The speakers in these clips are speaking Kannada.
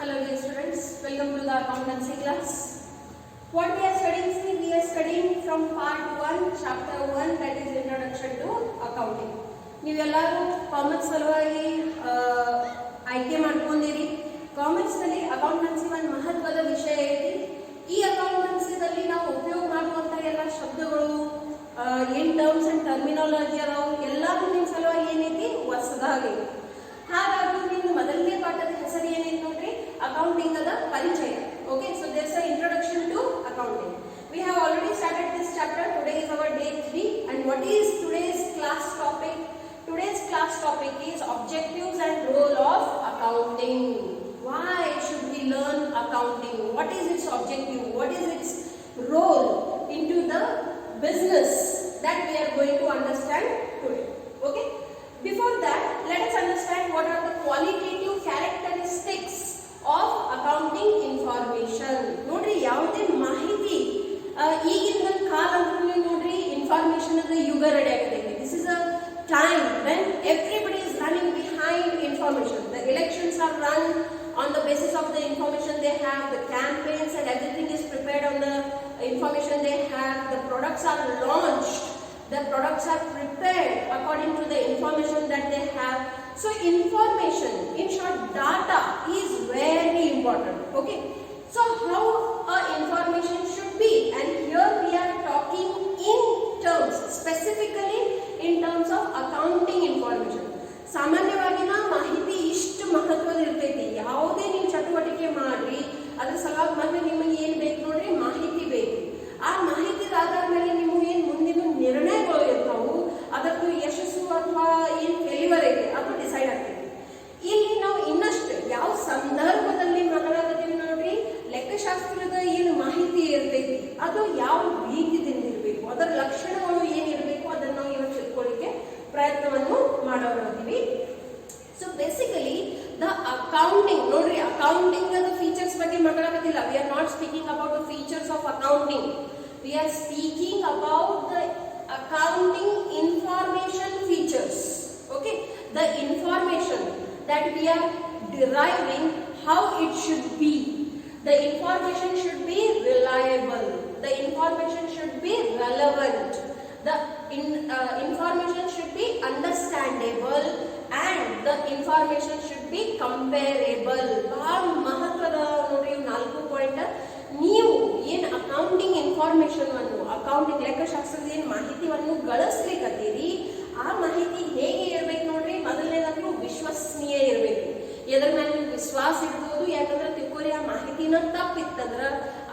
Hello dear students, welcome to the accountancy class. What we are studying, we are studying from part 1, chapter 1, that is introduction to accounting. ನೀವೆಲ್ಲರೂ ಕಾಮರ್ಸ್ ಸಲುವಾಗಿ ಆಯ್ಕೆ ಮಾಡ್ಕೊಂಡಿರಿ. ಕಾಮರ್ಸ್ ನಲ್ಲಿ ಅಕೌಂಟೆನ್ಸಿ ಒಂದು ಮಹತ್ವದ ವಿಷಯ ಐತಿ. ಈ ಅಕೌಂಟೆನ್ಸಿದಲ್ಲಿ ನಾವು ಉಪಯೋಗ ಮಾಡುವಂತ ಎಲ್ಲ ಶಬ್ದಗಳು ಏನ್ ಟರ್ಮ್ಸ್ ಅಂಡ್ ಟರ್ಮಿನಾಲಜಿ ಅದಾವು ಎಲ್ಲಾದ್ರೂ ನಿಮ್ಮ ಸಲುವಾಗಿ ಏನೈತಿ ಹೊಸದಾಗಿ. ಹಾಗಾಗಿ ನಿಮ್ದು ಮೊದಲನೇ ಪಾಠದ ಹೆಸರು ಏನೈತಿ ನೋಡ್ರಿ, ಅಕೌಂಟಿಂಗ್ ಅದ ಪರಿಚಯ. Okay, so there's an introduction to accounting. We have already started this chapter. Today is our day 3. And what is today's class topic? Today's class topic is objectives and role of accounting. Why should we learn accounting? What is its objective? What is its role into the business? That we are going to understand today. Okay? Before that, let us understand what are the qualitative characteristics of accounting information. ನೋಡ್ರಿ, ಯಾವುದೇ ಮಾಹಿತಿ ಈಗಿನ ಕಾಲ ಅಂದ್ರೆ ನೋಡ್ರಿ ಇನ್ಫಾರ್ಮೇಶನ್ ಅದ ಯುಗ ರೆಡಿ ಆಗ್ತೈತಿ. This is a time when everybody is running behind information. The elections are run on the basis of the information they have. The campaigns and everything is prepared on the information they have. The products are launched. The products are prepared according to the information that they have. So information, in short, data is very important. Okay. So how information should be, and here we are talking in terms, specifically in terms of accounting information. ಸಾಮಾನ್ಯವಾಗಿ ಮಾಹಿತಿ ಇಷ್ಟು ಮಹತ್ವದ ಇರ್ತೈತಿ. ಯಾವುದೇ ನೀವು ಚಟುವಟಿಕೆ ಮಾಡ್ರಿ ಅದ್ರ ಸಲುವಾಗಿ ಮೊದಲು ನಿಮಗೆ ಏನ್ ಬೇಕು ನೋಡ್ರಿ, ಮಾಹಿತಿ ಬೇಕು. ಆ ಮಾಹಿತಿ ಆಧಾರ ಮೇಲೆ ನಿಮಗೆ ಏನ್ ಮುಂದಿನ ನಿರ್ಣಯಗಳು ಇರ್ತಾವು, ಅದರದ್ದು ಯಶಸ್ಸು ಅಥವಾ ಏನ್ ಫೇಲ್ಯೂರ್ ಐತಿ ಅದು ಡಿಸೈಡ್ ಆಗ್ತೈತಿ. ಇಲ್ಲಿ ನಾವು ಇನ್ನಷ್ಟು ಯಾವ ಸಂದರ್ಭದಲ್ಲಿ ಮಾತಾಡಕತ್ತೀವಿ ನೋಡ್ರಿ, ಲೆಕ್ಕಶಾಸ್ತ್ರದ ಏನು ಮಾಹಿತಿ ಇರ್ತೈತಿ ಅದು ಯಾವ ರೀತಿಯಿಂದ ಇರಬೇಕು, ಅದರ ಲಕ್ಷಣಗಳು ಏನಿರಬೇಕು ಅದನ್ನು ನಾವು ಇವತ್ತು ತಿಳ್ಕೊಳ್ಳಿಕ್ಕೆ ಪ್ರಯತ್ನವನ್ನು ಮಾಡೋದಿವಿ. ಸೊ ಬೇಸಿಕಲಿ ದ ಅಕೌಂಟಿಂಗ್ ನೋಡ್ರಿ, ಅಕೌಂಟಿಂಗ್ ದ ಫೀಚರ್ಸ್ ಬಗ್ಗೆ ಮಾತಾಡಕತ್ತಿಲ್ಲ. We are not speaking about the features of accounting. We are speaking about the accounting information features. Okay, the information that we are deriving, how it should be. The information should be reliable. The information should be relevant. The information should be understandable, and the information should be comparable. ಬಹಳ ಮಹತ್ವದ ನೋಡ್ರಿ 4 ಪಾಯಿಂಟ್. ನೀವು ಏನು ಅಕೌಂಟಿಂಗ್ ಇನ್ಫಾರ್ಮೇಶನ್ ಅನ್ನು, ಅಕೌಂಟಿಂಗ್ ಲೆಕ್ಕಶಾಸ್ತ್ರದ ಏನು ಮಾಹಿತಿಯನ್ನು ಗಳಿಸ್ಲಿಕ್ಕತ್ತೀರಿ, ಆ ಮಾಹಿತಿ ಹೇಗೆ ಇರಬೇಕು ನೋಡ್ರಿ, ಮೊದಲನೇದಾದ್ರೂ ವಿಶ್ವಸನೀಯ ಇರಬೇಕು. ಎದ್ರ ಮೇಲೆ ನೀವು ವಿಶ್ವಾಸ ಇಡ್ಬೋದು, ಯಾಕಂದ್ರೆ ತಿಳ್ಕೊರಿ ಆ ಮಾಹಿತಿನ ತಪ್ಪಿತ್ತಂದ್ರ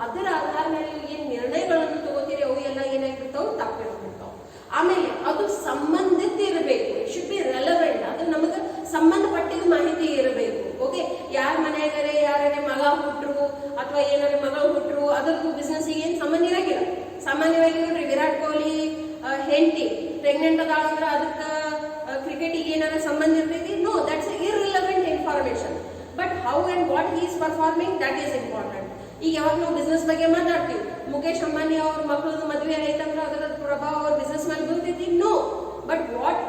ಅದರ ಆಧಾರ ಮೇಲೆ ನೀವು ಏನು ನಿರ್ಣಯಗಳನ್ನು ತಗೋತೀರಿ ಅವು ಎಲ್ಲ ಏನಾಗಿರ್ತಾವ, ತಪ್ಪಿರ್ತಿರ್ತಾವ. ಆಮೇಲೆ ಅದು ಸಂಬಂಧಿತ ಇರಬೇಕು. It should B relevant. ಅದು ನಮಗೆ ಸಂಬಂಧಪಟ್ಟಿದ ಮಾಹಿತಿ ಇರಬೇಕು. ಓಕೆ, ಯಾರ ಮನೆಯಾಗರೆ ಯಾರೇ ಮಗ ಹುಟ್ಟರು ಅಥವಾ ಏನಾರ ಮಗಳು ಹುಟ್ಟರು ಅದರದ್ದು ಬಿಸ್ನೆಸ್ ಏನು ಸಂಬಂಧ ಇರಾಗಿಲ್ಲ. ಸಾಮಾನ್ಯವಾಗಿ ನೋಡ್ರಿ, ವಿರಾಟ್ ಕೊಹ್ಲಿ ಹೆಂಡತಿ ಪ್ರೆಗ್ನೆಂಟ್ ಅದಾಳ ಅಂದ್ರೆ ಅದಕ್ಕೆ ಕ್ರಿಕೆಟಿಗೆ ಏನಾರ ಸಂಬಂಧ ಇರ್ತೈತಿ? No, that's irrelevant information. But how and what he is performing, that is important. ಈಗ ಯಾವಾಗ ನಾವು ಬಿಸ್ನೆಸ್ ಬಗ್ಗೆ ಮಾತಾಡ್ತೀವಿ, ಮುಖೇಶ್ ಅಂಬಾನಿ ಅವ್ರ ಮಕ್ಕಳದ್ದು ಮದುವೆ ಆಯ್ತಂದ್ರೆ ಅದರ ಪ್ರಭಾವ ಅವ್ರ ಬಿಸ್ನೆಸ್ ಮೇಲೆ ಬೀಳ್ತೈತಿ? No. But what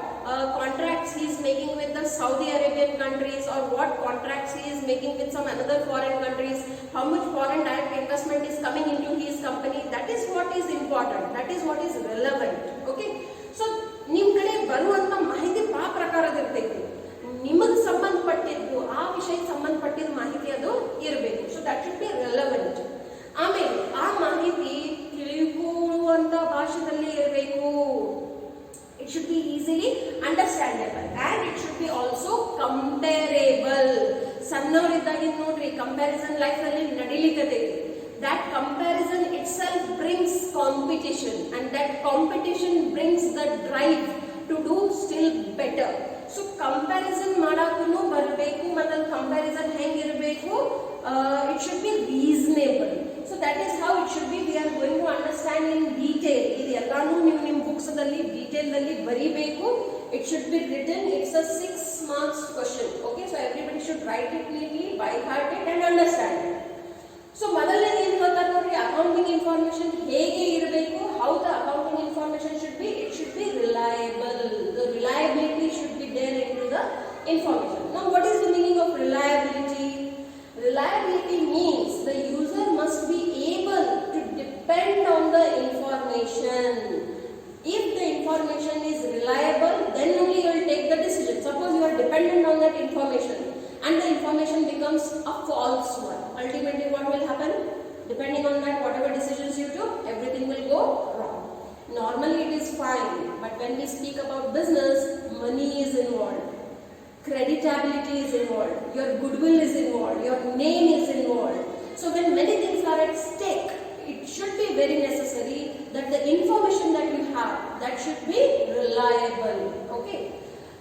contracts he is making with the Saudi Arabian countries, or what contracts he is making with some another foreign countries, how much foreign direct investment is coming into his company, that is what is important, that is what is relevant. Okay, so ನಿಮ್ಮ ಕಡೆ ಬರುವಂತ ಮಾಹಿತಿ ಆ ಪ್ರಕಾರದ ಇರ್ತೈತಿ. ನಿಮಗೆ ಸಂಬಂಧಪಟ್ಟಿದ್ದು, ಆ ವಿಷಯಕ್ಕೆ ಸಂಬಂಧಪಟ್ಟಿದ ಮಾಹಿತಿ ಅದು ಇರಬೇಕು. So that should be relevant. ಆಮೇಲೆ ಆ ಮಾಹಿತಿ ತಿಳಿದುಕೊಳ್ಳುವಂತ ಭಾಷೆದಲ್ಲಿ ಇರಬೇಕು. It should be easily understandable, and it should be also comparable. ಸಣ್ಣವರಿದ್ದಾಗಿನ ನೋಡ್ರಿ ಕಂಪ್ಯಾರಿಸನ್ ಲೈಫ್ ಅಲ್ಲಿ ನಡಿಲಿಕ್ಕತೈತಿ. That comparison itself brings competition, and that competition brings the drive to do still better. So comparison ಮಾಡಾಕೂ ಬರಬೇಕು. ಮತ್ತೆ comparison ಹೆಂಗಿರಬೇಕು, it should be reasonable. So that is how it should be. We are going to understand in detail. ಇದೆಲ್ಲಾನು ನೀವು ನಿಮ್ಮ ಬುಕ್ಸ್ ದಲ್ಲಿ ಡೀಟೇಲ್ ನಲ್ಲಿ ಬರಿಬೇಕು. It should be written. It's a 6 marks question. Okay, so everybody should write it neatly, by heart it, and understand it. So ಮೊದಲನೇದು ಏನು ಹೇಳ್ತಾರೆ ನೋಡ್ರಿ, ಅಕೌಂಟಿಂಗ್ ಇನ್ಫಾರ್ಮೇಶನ್ ಹೇಗೆ ಇರಬೇಕು, how the accounting information should be. It should be reliable. The reliability should be there into the information. Now what is the meaning of reliability? Reliability when we speak about business, money is involved, creditability is involved, your goodwill is involved, your name is involved. So when many things are at stake, it should be very necessary that the information that you have, that should be reliable. Okay,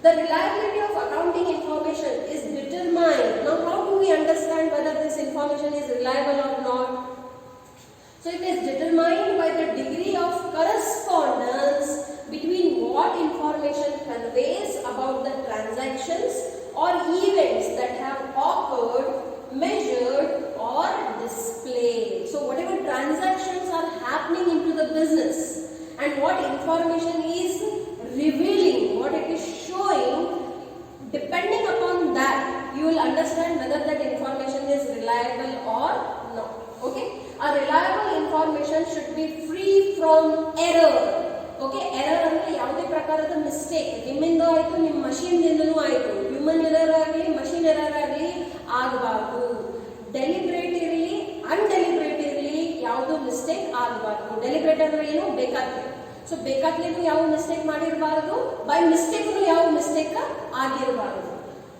the reliability of accounting information is determined. Now how do we understand whether this information is reliable or not? So it is determined by the degree of correspondence between what information conveys about the transactions or events that have occurred, measured or displayed. So whatever transactions are happening into the business and what information is revealing, what it is showing, depending upon that you will understand whether that information is reliable or not. Okay, a reliable information should be free from error. Okay, error ಅಂದ್ರೆ ಯಾವುದೇ ಪ್ರಕಾರದ ಮಿಸ್ಟೇಕ್ ನಿಮ್ಮಿಂದ ಆಯಿತು, ನಿಮ್ಮ ಮಷೀನ್ದಿಂದನೂ ಆಯಿತು, ಹ್ಯೂಮನ್ ಎರರ್ ಆಗಲಿ ಮಷೀನ್ ಎರರ್ ಆಗಲಿ ಆಗಬಾರ್ದು. ಡೆಲಿಬ್ರೇಟ್ ಇರಲಿ ಅನ್ಡೆಲಿಬ್ರೇಟ್ ಇರಲಿ ಯಾವುದೂ ಮಿಸ್ಟೇಕ್ ಆಗಬಾರ್ದು. ಡೆಲಿಬ್ರೇಟ್ ಅಂದ್ರೆ ಏನು, ಬೇಕಾಗ್ತದೆ. ಸೊ ಬೇಕಾಗ್ಲೇನು ಯಾವ ಮಿಸ್ಟೇಕ್ ಮಾಡಿರಬಾರ್ದು, ಬೈ ಮಿಸ್ಟೇಕ್ನು ಯಾವ mistake ಆಗಿರಬಾರ್ದು.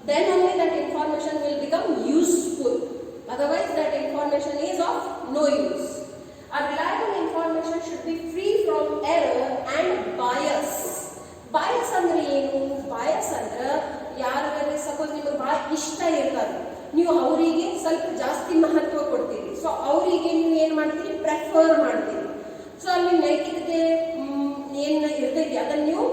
Then only that information will become useful. Otherwise that information is of no use. A reliable information should be free from error and bias. Bias ಅಂದ್ರೆ ಏನು? Bias ಅಂದ್ರೆ ಯಾರಿಗೆ ಸಪೋಸ್ ನಿಮಗೆ ಬಹಳ ಇಷ್ಟ ಇರ್ತಾರೆ, ನೀವು ಅವರಿಗೆ ಸ್ವಲ್ಪ ಜಾಸ್ತಿ ಮಹತ್ವ ಕೊಡ್ತೀರಿ. ಸೊ ಅವರಿಗೆ ನೀವು ಏನು ಮಾಡ್ತೀರಿ, ಪ್ರೆಫರ್ ಮಾಡ್ತೀರಿ. ಸೊ ಅಲ್ಲಿ ನೈತಿಕತೆ ಏನು ಇರ್ತೈತಿ ಅದನ್ನು ನೀವು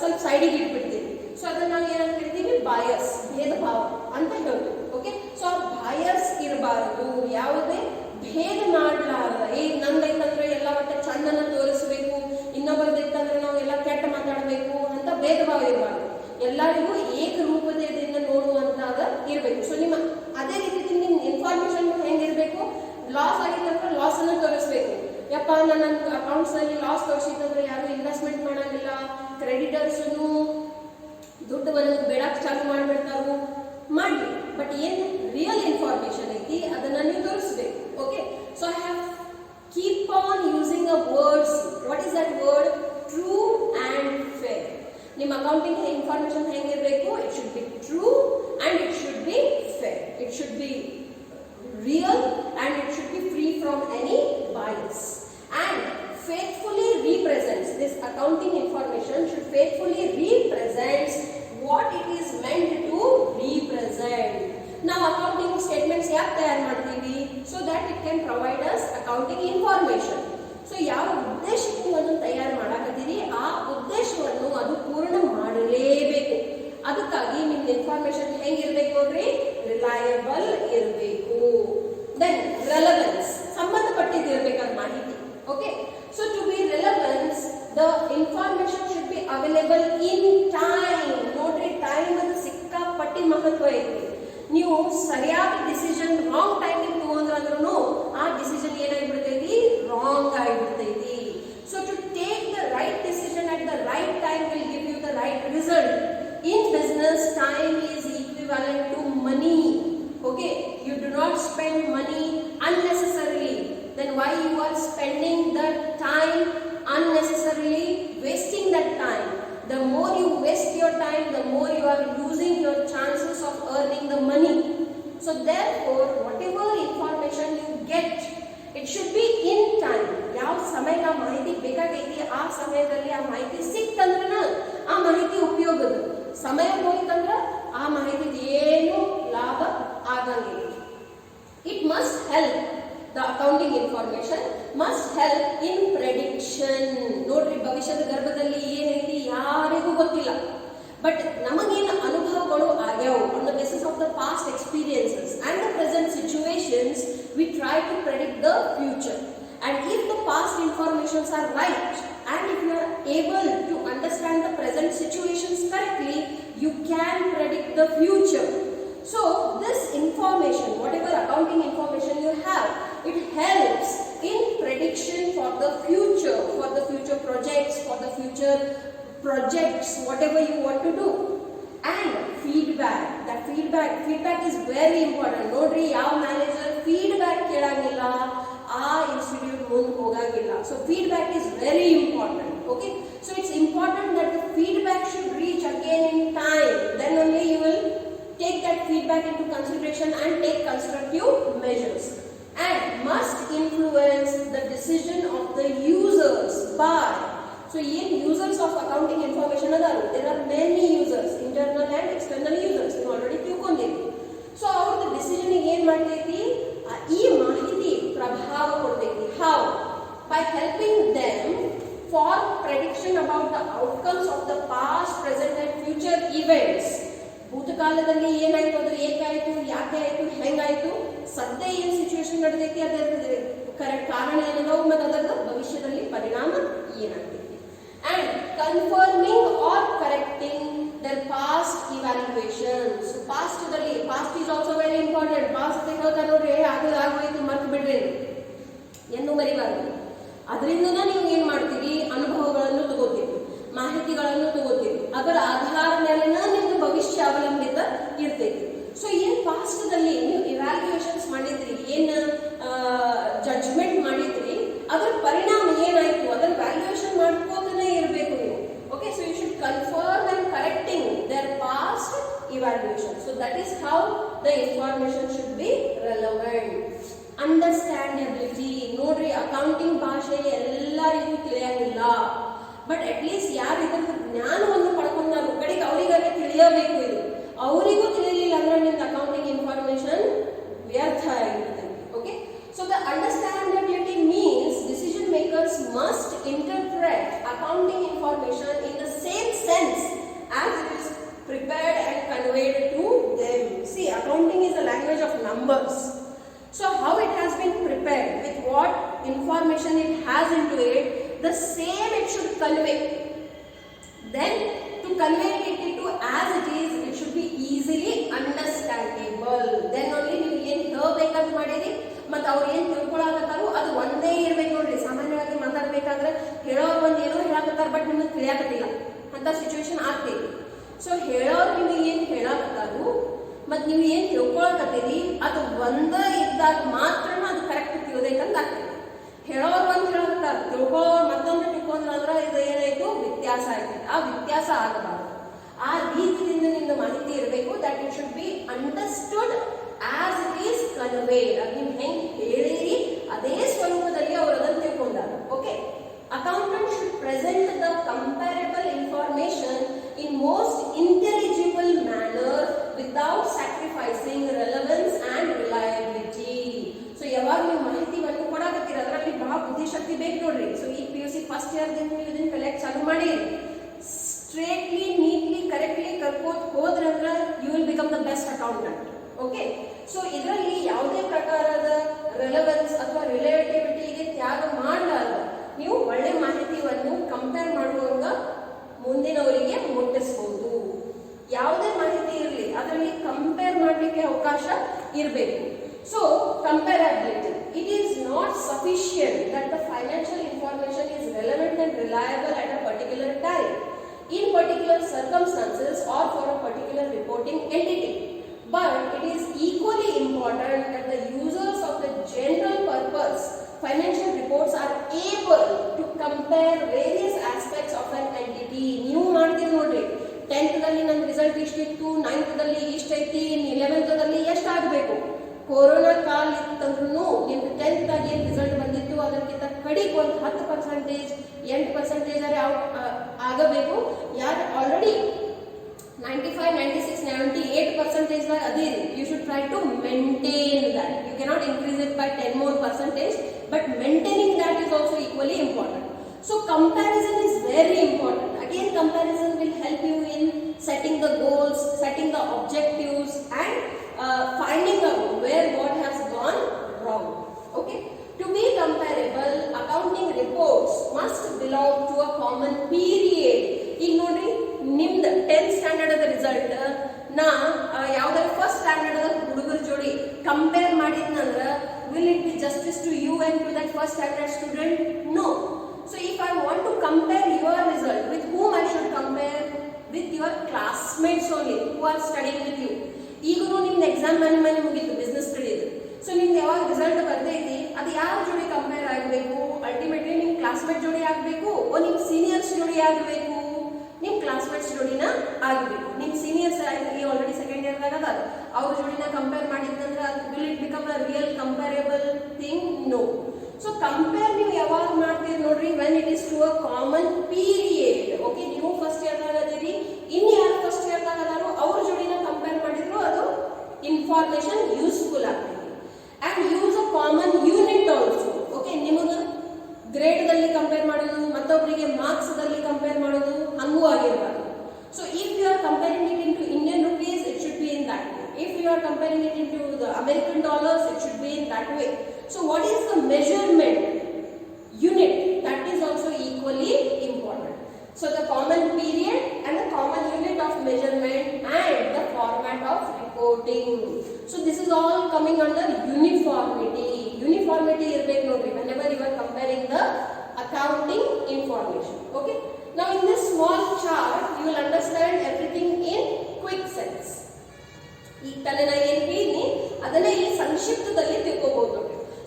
ಸ್ವಲ್ಪ ಸೈಡಿಗೆ ಇಟ್ಬಿಡ್ತೀರಿ. ಸೊ ಅದನ್ನ ನಾವು ಏನಂತ ಹೇಳ್ತೀವಿ, ಬಾಯಸ್, ಭೇದ ಭಾವ ಅಂತ ಹೇಳ್ತೀವಿ. ಓಕೆ, ಸೊ ಆ ಬಾಯಸ್ ಇರಬಾರದು, ಯಾವುದೇ ಭೇದ ಮಾಡಲಾರದ. ಈಗ ನಂದೈತಂದ್ರೆ ಎಲ್ಲ ಒಟ್ಟು ಚಂದನ ತೋರಿಸಬೇಕು, ಇನ್ನೊಬ್ಬರದೈತಂದ್ರೆ ನಾವು ಎಲ್ಲ ಕೆಟ್ಟ ಮಾತಾಡಬೇಕು ಅಂತ ಭೇದ ಭಾವ ಇರಬಾರ್ದು. ಎಲ್ಲರಿಗೂ ಏಕರೂಪತೆಯಿಂದ ನೋಡುವಂತಾದ ಇರಬೇಕು. ಸೊ ನಿಮ್ಮ ಅದೇ ರೀತಿ ನಿಮ್ಮ ಇನ್ಫಾರ್ಮೇಶನ್ ಹೆಂಗಿರ್ಬೇಕು, ಲಾಸ್ ಆಗಿತ್ತಂದ್ರೆ ಲಾಸ್ ಅನ್ನ ತೋರಿಸ್ಬೇಕು. ಯಪ್ಪ ನನ್ನ ಅಕೌಂಟ್ಸ್ ಅಲ್ಲಿ ಲಾಸ್ ತೋರಿಸಿತ್ತಂದ್ರೆ ಯಾರು ಇನ್ವೆಸ್ಟ್ಮೆಂಟ್ ಮಾಡಂಗಿಲ್ಲ, ಕ್ರೆಡಿಟರ್ಸ್ ದುಡ್ಡನ್ನು ಬೇಡಕ್ಕೆ ಚಾಲು ಮಾಡಿಬಿಡ್ತಾರು, ಮಾಡಲಿ. ಬಟ್ ಏನು ರಿಯಲ್ ಇನ್ಫಾರ್ಮೇಶನ್ ಐತಿ ಅದನ್ನ ನೀವು ತೋರಿಸ್ಬೇಕು. Okay, so I have keep on using a words. What is that word? True and fair. ನಿಮ್ಮ ಅಕೌಂಟಿಂಗ್ ಇನ್ಫಾರ್ಮೇಶನ್ ಹೆಂಗಿರಬೇಕು? It should be true and it should be fair. It should be real and it should be free from any bias and faithfully represents, this accounting information should faithfully represent what it is meant to represent. Now accounting statements yaak tayar ಮಾಡ್ತೀವಿ? So that it can provide us accounting information. So ಯಾವ ಉದ್ದೇಶಕ್ಕೆ ನೀವು ಅದನ್ನು ತಯಾರು ಮಾಡಕತ್ತೀರಿ ಆ ಉದ್ದೇಶವನ್ನು ಅದು ಪೂರ್ಣ ಮಾಡಲೇಬೇಕು. ಅದಕ್ಕಾಗಿ ನಿಮ್ಮ ಇನ್ಫಾರ್ಮೇಶನ್ ಹೆಂಗಿರ್ಬೇಕು ನೋಡ್ರಿ, ರಿಲಯಬಲ್ ಇರಬೇಕು. ದೆನ್ ರೆಲೆವೆನ್ಸ್, ಸಂಬಂಧಪಟ್ಟಿದ್ದಿರಬೇಕಾದ ಮಾಹಿತಿ. Okay, so to be relevance the information should be available in time. ನೋಡ್ರಿ, ಟೈಮ್ ಅದು ಸಿಕ್ಕಾಪಟ್ಟಿ ಮಹತ್ವ ಐತಿ. ನೀವು ಸರಿಯಾದ ಡಿಸಿಷನ್ ರಾಂಗ್ ಟೈಮಿಗೆ ತಗೊಂಡ್ರಂದ್ರೂ ಆ ಡಿಸಿಷನ್ ಏನಾಗ್ಬಿಡ್ತೈತಿ, ರಾಂಗ್ ಆಗಿಬಿಡ್ತೈತಿ. So to take the right decision at the right time will give you the right result. In business, time is equivalent to money. Okay, you do not spend money unnecessarily. Then why you are spending that time unnecessarily, wasting that time? The more you waste your time, the more you are losing your chances of earning the money. So therefore, whatever information you get, it should be in time. ಯಾವ ಸಮಯಕ್ಕೆ ಆ ಮಾಹಿತಿ ಬೇಕಾಗೈತಿ ಆ ಸಮಯದಲ್ಲಿ ಆ ಮಾಹಿತಿ ಸಿಕ್ತಂದ್ರೆ ಆ ಮಾಹಿತಿ ಉಪಯೋಗದ. ಸಮಯ ಹೋಯ್ತಂದ್ರೆ ಆ ಮಾಹಿತಿ ಏನು ಲಾಭ ಆಗಂಗಿಲ್ಲ. It must help, the accounting information must help in prediction. ನೋಡ್ರಿ, ಭವಿಷ್ಯದ ಗರ್ಭದಲ್ಲಿ ಏನೈತಿ ಯಾರಿಗೂ ಗೊತ್ತಿಲ್ಲ. ಬಟ್ ನಮಗೇನು ಅನುಭವಗಳು ಆಗ್ಯಾವು on the basis of the past experiences and the present situations, we try to predict the future. And if the past informations are right and if you are able to understand the present situations correctly, you can predict the future. So this information, whatever accounting information you have, it helps in prediction for the future projects, for the future projects, whatever you want to do. And feedback, that feedback is very important. Nodri, yav manager feedback ಕೇಳಂಗಿಲ್ಲ ಆ ಇನ್ಸ್ಟಿಟ್ಯೂಟ್ ಮುಂದೆ ಹೋಗಂಗಿಲ್ಲ. So feedback is very important. Okay, so it's important that the feedback into consideration and take constructive measures, and must influence the decision of the users by. So in users of accounting information adaru, there are many users, internal and external users, you already ತಿಳ್ಕೊಂಡಿರಿ. ಸೊ ಅವ್ರದ್ದು ಡಿಸಿಷನ್ ಏನ್ ಮಾಡ್ತೈತಿ, ಈ ಮಾಹಿತಿ ಪ್ರಭಾವ ಕೊಡ್ತೈತಿ. How? by helping them for prediction about the outcomes of the past, present and future events. ಭೂತಕಾಲದಲ್ಲಿ ಏನಾಯ್ತು, ಅದು ಏಕಾಯ್ತು, ಯಾಕೆ ಆಯ್ತು, ಹೆಂಗಾಯ್ತು, ಸದ್ಯ ಏನ್ ಸಿಚುವೇಶನ್ ನಡೆದೈತಿ, ಅದರ ಕರೆಕ್ಟ್ ಕಾರಣ ಏನದಾವು, ಮತ್ತು ಅದರ ಭವಿಷ್ಯದಲ್ಲಿ ಪರಿಣಾಮ ಏನಾಗ್ತೈತಿ. And confirming or correcting their past evaluations. So past is also very important. Past ಹೇಳ್ತಾ ನೋಡ್ರಿ, ಆಗೋಯ್ತು ಮರ್ತು ಬಿಡ್ರಿ ಎಂದು ಮರಿಬಾರ್ದು. ಅದರಿಂದ ನೀವು ಏನ್ ಮಾಡ್ತೀರಿ, ಅನುಭವಗಳನ್ನು ತಗೋತೀರಿ, ಮಾಹಿತಿಗಳನ್ನು ತಗೋತೀರಿ, ಅದರ ಆಧಾರದ ಮೇಲೆ ನಿಮ್ದು ಭವಿಷ್ಯ ಅವಲಂಬಿತ ಇರ್ತೈತಿ. ಸೊ ಏನ್ ಪಾಸ್ಟ್ ದಲ್ಲಿ ನೀವು ಇವ್ಯಾಲ್ಯೂಯೇಷನ್ಸ್ ಮಾಡಿದ್ರಿ, ಏನ್ ಜಡ್ಜ್ಮೆಂಟ್ ಮಾಡಿದ್ರಿ, ಅದರ ಪರಿಣಾಮ ಏನಾಯ್ತು, ಅದರ ವ್ಯಾಲ್ಯೂಯೇಷನ್ ಮಾಡ್ಕೋತಾನೆ ಇರಬೇಕು ನೀವು. Okay, so you should confirm and correcting their past evaluation. So that is how the information should be relevant. Understandability. ನೋಡ್ರಿ, ಅಕೌಂಟಿಂಗ್ ಭಾಷೆ ಎಲ್ಲರಿಗೂ ತಿಳಿಯಂಗಿಲ್ಲ, ಬಟ್ ಅಟ್ ಲೀಸ್ಟ್ ಯಾರು ಇದರ ಜ್ಞಾನವನ್ನು ಪಡ್ಕೊಂಡಾರು ಕಡೆಗೆ ಅವರಿಗಾಗೆ ತಿಳಿಯಬೇಕು. ಇದು ಅವರಿಗೂ ತಿಳಿಯಲಿಲ್ಲ ಅಂದ್ರೆ ನಿಮ್ದು ಅಕೌಂಟಿಂಗ್ ಇನ್ಫಾರ್ಮೇಶನ್ ವ್ಯರ್ಥ ಆಗಿರುತ್ತೆ. Okay, so the understandability means decision makers must interpret accounting information in the same sense as it is prepared and conveyed to them. See, accounting is a language of numbers. So how it has been prepared, with what information it has into it, the same it should convey. Then to convey it into as it is, it should be easily understandable. Then only ನೀವು ಏನು ಹೇಳಬೇಕಂತ ಮಾಡಿರಿ ಮತ್ತು ಅವ್ರು ಏನು ತಿಳ್ಕೊಳಕತ್ತಾರೋ ಅದು ಒಂದೇ ಇರ್ಬೇಕು. ನೋಡ್ರಿ, ಸಾಮಾನ್ಯವಾಗಿ ಮಾತಾಡ್ಬೇಕಾದ್ರೆ ಹೇಳೋರು ಒಂದು ಏನೋ ಹೇಳಕತ್ತಾರ, ಬಟ್ ನಿಮಗೆ ತಿಳಿಯಾಕತ್ತಿಲ್ಲ ಅಂತ ಸಿಚುವೇಶನ್ ಆಗ್ತೈತಿ. ಸೊ ಹೇಳೋರು ನಿಮಗೆ ಏನು ಹೇಳಕತ್ತಾರು ಮತ್ತು ನೀವು ಏನು ತಿಳ್ಕೊಳಕತ್ತೀರಿ ಅದು ಒಂದೇ ಇದ್ದಾಗ ಮಾತ್ರ ಅದು ಕರೆಕ್ಟ್ ತಿಳಿದೈತಂತ ಆಗ್ತೈತಿ. ಹೇಳೋರು ಒಂದು ಹೇಳಕತ್ತಾರ, ತಿಳ್ಕೊಳ್ಳೋರು ಮತ್ತೊಂದು ತಿಳ್ಕೊಂಡ್ರೆ ಇದು ಏನಾಯ್ತು, ವ್ಯತ್ಯಾಸ ಆಗ್ತೈತಿ. ಆ ವ್ಯತ್ಯಾಸ ಆಗಬಾರ್ದು. ಆ ರೀತಿಯಿಂದ ನಿಮ್ದು ಮಾಹಿತಿ ಇರಬೇಕು. That it should be understood as it is conveyed. ನೀವು ಹೆಂಗೆ ಹೇಳಿರಿ ಅದೇ ಸ್ವರೂಪದಲ್ಲಿ ಅವರು ಅದನ್ನು ತಿಳ್ಕೊಂಡಾರ. Okay, accountant should present the comparable information in most intelligible manner without sacrificing relevance and reliability. So ಯಾವಾಗ ನೀವು ಮಾಹಿತಿಯನ್ನು ಕೊಡಾಕತ್ತೀರ ಅದರಲ್ಲಿ ಬಹಳ ಬುದ್ಧಿಶಕ್ತಿ ಬೇಕು ನೋಡ್ರಿ. ಸೊ ಈ PUC ಫಸ್ಟ್ ಇಯರ್ ದಿಂದ ನೀವು ಇದನ್ನ ಕಲೆಕ್ಟ್ ಚಾಲು ಮಾಡಿ ಸ್ಟ್ರೇಟ್ಲಿ, ನೀಟ್ಲಿ, ಕರೆಕ್ಟ್ಲಿ ಕರ್ಕೋತ ಹೋದ್ರಂದ್ರೆ you will become the best accountant. Okay, so ಇದರಲ್ಲಿ ಯಾವುದೇ ಪ್ರಕಾರದ ರೆಲೆವೆನ್ಸ್ ಅಥವಾ ರಿಲೇಟಿವಿಟಿಗೆ ತ್ಯಾಗ ಮಾಡಲಾರ್ದ ನೀವು ಒಳ್ಳೆ ಮಾಹಿತಿಯನ್ನು ಕಂಪೇರ್ ಮಾಡುವಾಗ ಮುಂದಿನವರಿಗೆ ಮುಟ್ಟಿಸಬಹುದು. ಯಾವುದೇ ಮಾಹಿತಿ ಇರಲಿ ಅದರಲ್ಲಿ ಕಂಪೇರ್ ಮಾಡಲಿಕ್ಕೆ ಅವಕಾಶ ಇರಬೇಕು. So comparability, it is not sufficient that the financial information is relevant and reliable at a particular time, in particular circumstances or for a particular reporting entity. But it is equally important that the users of the general purpose financial reports are able to compare various aspects of an entity. ನೀವು ಮಾಡ್ತೀರಿ ನೋಡ್ರಿ, 10th ದಲ್ಲಿ ನನ್ನ ರಿಸಲ್ಟ್ ಇಷ್ಟಿತ್ತು, 9th ದಲ್ಲಿ ಇಷ್ಟೈತಿ, 11th ದಲ್ಲಿ ಎಷ್ಟಾಗಬೇಕು. ಕೊರೋನಾ ಕಾಲ ಇತ್ತಂದ್ರೂ ನಿಮ್ದು 10th ಆಗಿ ಏನು ರಿಸಲ್ಟ್ ಬಂದಿತ್ತು ಅದಕ್ಕಿಂತ ಕಡಿಗೆ ಒಂದು 10%, 8% ಆಗಬೇಕು. ಯಾರು ಆಲ್ರೆಡಿ 95, 96, 98% ಅದೇ, you should try to maintain that. You cannot increase it by 10 more percentage, but maintaining that is also equally important. So comparison is very important. Again, comparison will help you in setting the goals, setting the objectives, and finding out where what has gone wrong. Okay, to be comparable, accounting reports must belong to a common period. ಈಗ ನೋಡ್ರಿ, ನಿಮ್ದು 10th ಸ್ಟ್ಯಾಂಡರ್ಡ್ ಅದ ರಿಸಲ್ಟ್ ನಾ ಯಾವ್ದಾದ್ರು ಫಸ್ಟ್ ಸ್ಟ್ಯಾಂಡರ್ಡ್ ಅದ ಹುಡುಗರ ಜೋಡಿ compare ಮಾಡಿದ್ನಂದ್ರ will it be justice to you and to that first standard student? No. So if I want to compare your result, with whom I should compare? With your classmates only who are studying with you. ಈಗಲೂ ನಿಮ್ದು ಎಕ್ಸಾಮ್ ಮನೆ ಮುಗಿತು, ಬಿಸ್ನೆಸ್ ಸ್ಟಡೀಸ್. ಸೊ ನಿಮ್ದು ಯಾವಾಗ ರಿಸಲ್ಟ್ ಬರ್ತೈತಿ ಅದು ಯಾರ ಜೋಡಿ ಕಂಪೇರ್ ಆಗಬೇಕು? ಅಲ್ಟಿಮೇಟ್ಲಿ ನಿಮ್ಮ ಕ್ಲಾಸ್ಮೇಟ್ ಜೋಡಿ ಆಗಬೇಕು, ನಿಮ್ಮ ಸೀನಿಯರ್ಸ್ ಜೋಡಿ ಆಗಬೇಕು, ನಿಮ್ಮ ಕ್ಲಾಸ್ಮೇಟ್ಸ್ ಜೋಡಿನ ಆಗಬೇಕು. ನಿಮ್ಮ ಸೀನಿಯರ್ಸ್ ಆಲ್ರೆಡಿ ಸೆಕೆಂಡ್ ಇಯರ್ದಾಗ ಅದಾರ, ಅವ್ರ ಜೋಡಿನ ಕಂಪೇರ್ ಮಾಡಿದ್ದಂದ್ರೆ will it become a real comparable thing? No. So compare ನೀವು ಯಾವಾಗ ಮಾಡ್ತೀರಿ ನೋಡ್ರಿ, when it is to a common period. Okay, ನೀವು ಫಸ್ಟ್ ಇಯರ್ದಾಗ ಅದೀರಿ, ಇನ್ ಯಾರು ಫಸ್ಟ್ ಇಯರ್ದಾಗ ಅದಾರೋ ಅವ್ರ ಜೋಡಿನ ಕಂಪೇರ್ ಮಾಡಿದ್ರು ಅದು ಇನ್ಫಾರ್ಮೇಶನ್ ಯೂಸ್ಫುಲ್ ಆಗ್ತದೆ. And use a common unit also. Okay, ನಿಮಗೆ ಗ್ರೇಡ್ ದಲ್ಲಿ ಕಂಪೇರ್ ಮಾಡೋದು, ಮತ್ತೊಬ್ಬರಿಗೆ ಮಾರ್ಕ್ಸ್ ದಲ್ಲಿ ಕಂಪೇರ್ ಮಾಡೋದು ಹಂಗೂ ಆಗಿರಬಾರ್ದು. So if you are comparing it into Indian rupees, it should be in that way. If you are comparing it into the American dollars, it should be in that way. So what is the measurement unit? That is also equally important. So the common period and the common unit of measurement and the format of reporting. So this is all coming under uniformity. Uniformity irbek nodri whenever you are comparing the accounting information. Okay. Now in this small chart you will understand everything in quick sense. ಈ ತಲೆ ನಾ ಏನು ಹೇಳಿನಿ ಅದನ್ನ ಇಲ್ಲಿ ಸಂಕ್ಷಿಪ್ತದಲ್ಲಿ ತಿಳ್ಕೋಬಹುದು.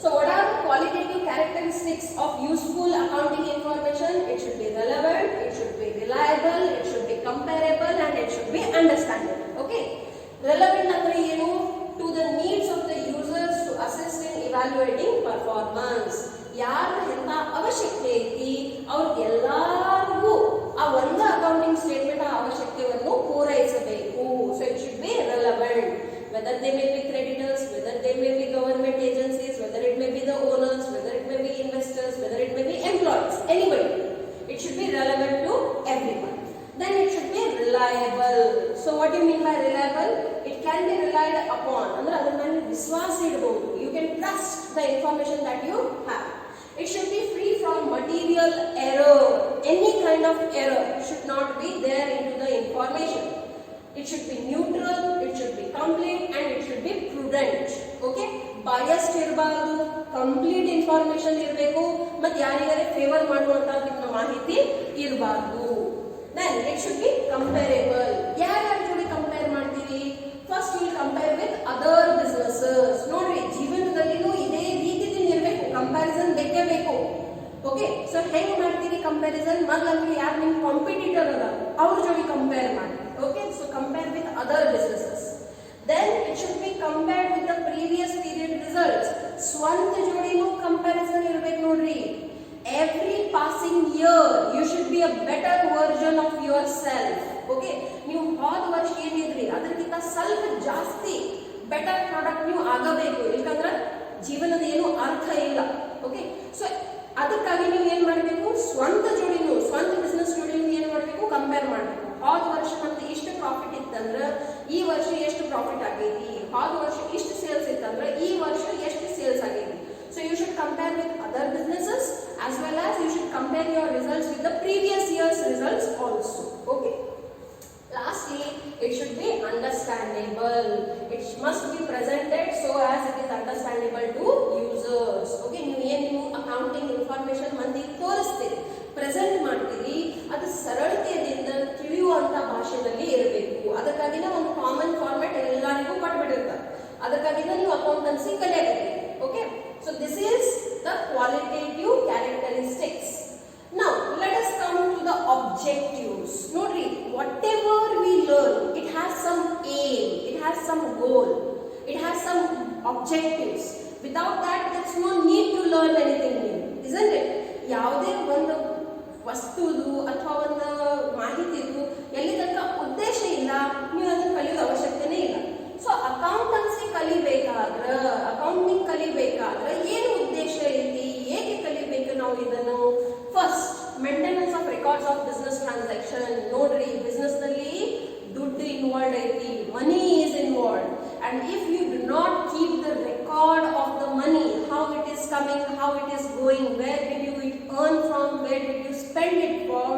So what are the qualitative characteristics of useful accounting information? It should be relevant, it should be reliable, it should be comparable and it should be understandable. Okay? Relevant ಅಂದ್ರೆ ಏನು? To the needs of the users to assist in evaluating performance. ಯಾರು ಎಂತ ಅವಶ್ಯಕತೆ ಐತಿ ಅವ್ರಿಗೆಲ್ಲರಿಗೂ ಆ ಒಂದು ಅಕೌಂಟಿಂಗ್ ಸ್ಟೇಟ್ಮೆಂಟ್ ಆ ಅವಶ್ಯಕತೆಯನ್ನು ಪೂರೈಸಬೇಕು. So it should be relevant. Whether they may be creditors, whether they may be government agencies, whether it may be the owners, whether it may be investors, whether it may be employees, anybody. It should be relevant to everyone. Then it should be reliable. So what do you mean by reliable? It can be relied upon. Andre adar mele viswas idಬಹುದು. You can trust the information that you have. It should be free from material error. Any kind of error should not be there into the information. It should be neutral, it should be complete and it should be prudent. Okay, biased ಇರಬಾರದು, complete information ಇರಬೇಕು, ಮತ್ತೆ ಯಾರಿಗಾರೆ ಫೇವರ್ ಮಾಡುವಂತ ನಿಮ್ಮ ಮಾಹಿತಿ ಇರಬಾರದು. Then it should be comparable. ಯಾರ ಜೊತೆ ಕಂಪೇರ್ ಮಾಡ್ತೀವಿ? First you will compare with other businesses. ನೋಡ್ರಿ ಜೀವನದಲ್ಲಿನೂ ಇದೇ ರೀತಿಯಿಂದ ಇರಬೇಕು, ಕಂಪ್ಯಾರಿಸನ್ ಬೇಕೇ ಬೇಕು. ಓಕೆ, ಸೊ ಹೆಂಗ್ ಮಾಡ್ತೀರಿ ಕಂಪ್ಯಾರಿಸನ್? ಮೊದಲಂದ್ರೆ ಯಾರು ನಿಮ್ಮ ಕಾಂಪಿಟಿಟರ್ ಅದ ಅವ್ರ ಜೊತೆ ಕಂಪೇರ್ ಮಾಡಿ. Okay, so compare with other businesses. Then it should be compared with the previous period results. ಸ್ವಂತ ಜೋಡಿನೂ ಕಂಪ್ಯಾರಿಸನ್ ಇರಬೇಕು ನೋಡ್ರಿ. Every passing year you should be a better version of yourself. Okay, ನೀವು ಹೋದ ವರ್ಷ ಏನಿದ್ರಿ ಅದಕ್ಕಿಂತ ಸ್ವಲ್ಪ ಜಾಸ್ತಿ ಬೆಟರ್ ಪ್ರಾಡಕ್ಟ್ ನೀವು ಆಗಬೇಕು, ಯಾಕಂದ್ರೆ ಜೀವನದ ಏನು ಅರ್ಥ ಇಲ್ಲ. ಓಕೆ, ಸೊ ಅದಕ್ಕಾಗಿ ನೀವು ಏನ್ ಮಾಡಬೇಕು? ಸ್ವಂತ ಜೋಡಿನೂ ಸ್ವಂತ ಬಿಸ್ನೆಸ್ ಜೋಡಿನೂ ಏನ್ ಮಾಡಬೇಕು? ಕಂಪೇರ್ ಮಾಡಬೇಕು. ಹೋದ ವರ್ಷ ನಮ್ದು ಇಷ್ಟು ಪ್ರಾಫಿಟ್ ಇತ್ತಂದ್ರೆ ಈ ವರ್ಷ ಎಷ್ಟು ಪ್ರಾಫಿಟ್ ಆಗೈತಿ, ಹೋದ ವರ್ಷ ಇಷ್ಟು ಸೇಲ್ಸ್ ಇತ್ತಂದ್ರೆ ಈ ವರ್ಷ ಎಷ್ಟು ಸೇಲ್ಸ್ ಆಗೈತಿ. So you should compare with other businesses as well as you should compare your results with the previous year's results also. Okay, lastly it should be understandable. It must be presented so as it is understandable to users. Okay, ನೀವು accounting information ಮಂದಿಗೆ ತೋರಿಸ್ತೀರಿ, ಪ್ರೆಸೆಂಟ್ ಮಾಡ್ತೀರಿ, ಅದು ಸರಳತೆಯಿಂದ ತಿಳಿಯುವಂತ ಭಾಷೆಯಲ್ಲಿ ಇರಬೇಕು. ಅದಕ್ಕಾಗಿನ ಒಂದು ಕಾಮನ್ ಫಾರ್ಮ್ಯಾಟ್ ಎಲ್ಲರಿಗೂ ಕೊಟ್ಬಿಟ್ಟಿರ್ತಾರೆ. ಅದಕ್ಕಾಗಿನ ನೀವು ಅಕೌಂಟೆನ್ಸಿ ಕಲಿಯಬೇಕು. Okay, so this is the qualitative characteristics. Now let us come to the objectives. ನೋಡ್ರಿ, whatever we learn, it has some aim, it has some goal, it has some objectives. Without that there's no need to learn anything new, isn't it? ಯಾವುದೇ ಒಂದು ವಸ್ತುದು ಅಥವಾ ಒಂದು ಮಾಹಿತಿದು ಎಲ್ಲಿ ತನಕ ಉದ್ದೇಶ ಇಲ್ಲ ನೀವು ಅದನ್ನು ಕಲಿಯೋ ಅವಶ್ಯಕತೆನೇ ಇಲ್ಲ. ಸೊ ಅಕೌಂಟೆನ್ಸಿ ಕಲಿಬೇಕಾದ್ರೆ, ಅಕೌಂಟಿಂಗ್ ಕಲಿಬೇಕಾದ್ರೆ ಏನು ಉದ್ದೇಶ ಐತಿ, ಏಕೆ ಕಲಿಬೇಕು ನಾವು ಇದನ್ನು? First, maintenance of records of business transaction. ನೋಡ್ರಿ, ಬಿಸ್ನೆಸ್ ನಲ್ಲಿ ದುಡ್ಡು ಇನ್ವಾಲ್ವ್ ಐತಿ, money is involve, and if you do not keep the record of the money, how it is coming, how it is going, where did you earn from, where did you spend it from,